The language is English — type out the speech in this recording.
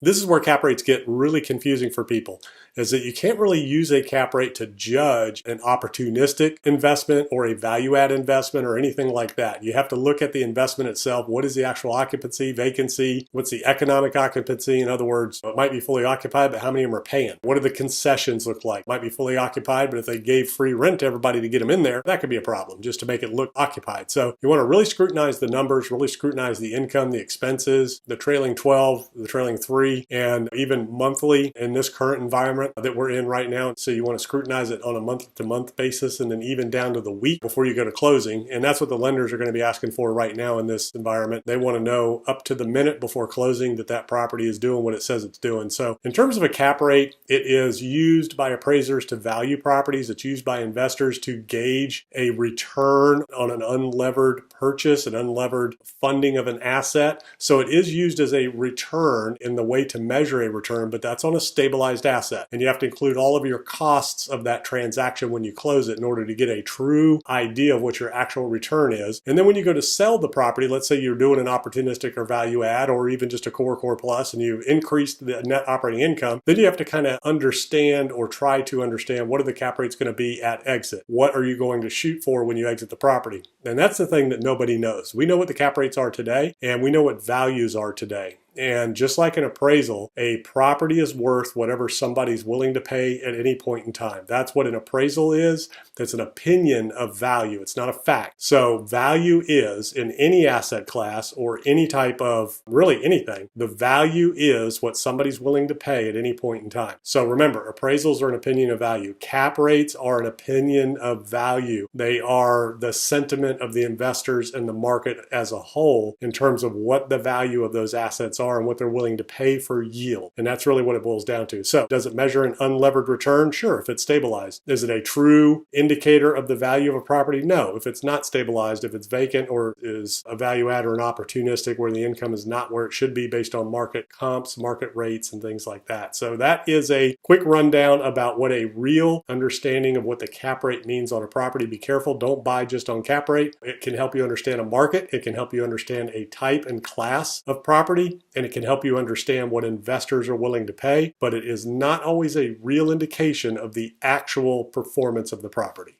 This is where cap rates get really confusing for people, is that you can't really use a cap rate to judge an opportunistic investment or a value add investment or anything like that. You have to look at the investment itself. What is the actual occupancy, vacancy? What's the economic occupancy? In other words, it might be fully occupied, but how many of them are paying? What do the concessions look like? It might be fully occupied, but if they gave free rent to everybody to get them in there, that could be a problem just to make it look occupied. So you want to really scrutinize the numbers, really scrutinize the income, the expenses, the trailing 12, the trailing 3, and even monthly in this current environment that we're in right now. So you want to scrutinize it on a month-to-month basis and then even down to the week before you go to closing. And that's what the lenders are going to be asking for right now in this environment. They want to know up to the minute before closing that that property is doing what it says it's doing. So in terms of a cap rate, it is used by appraisers to value properties. It's used by investors to gauge a return on an unlevered purchase, an unlevered funding of an asset. So it is used as a return in the way to measure a return, but that's on a stabilized asset. And you have to include all of your costs of that transaction when you close it in order to get a true idea of what your actual return is. And then when you go to sell the property, let's say you're doing an opportunistic or value add or even just a core plus, and you increase the net operating income, then you have to kind of understand or try to understand what are the cap rates going to be at exit? What are you going to shoot for when you exit the property? And that's the thing that nobody knows. We know what the cap rates are today, and we know what values are today. And just like an appraisal, a property is worth whatever somebody's willing to pay at any point in time. That's what an appraisal is. That's an opinion of value. It's not a fact. So value is, in any asset class or any type of, really anything, the value is what somebody's willing to pay at any point in time. So remember, appraisals are an opinion of value. Cap rates are an opinion of value. They are the sentiment of the investors and the market as a whole in terms of what the value of those assets are and what they're willing to pay for yield. And that's really what it boils down to. So does it measure an unlevered return? Sure, if it's stabilized. Is it a true indicator of the value of a property? No, if it's not stabilized, if it's vacant or is a value add or an opportunistic where the income is not where it should be based on market comps, market rates, and things like that. So that is a quick rundown about what a real understanding of what the cap rate means on a property. Be careful, don't buy just on cap rate. It can help you understand a market. It can help you understand a type and class of property, and it can help you understand what investors are willing to pay, but it is not always a real indication of the actual performance of the property.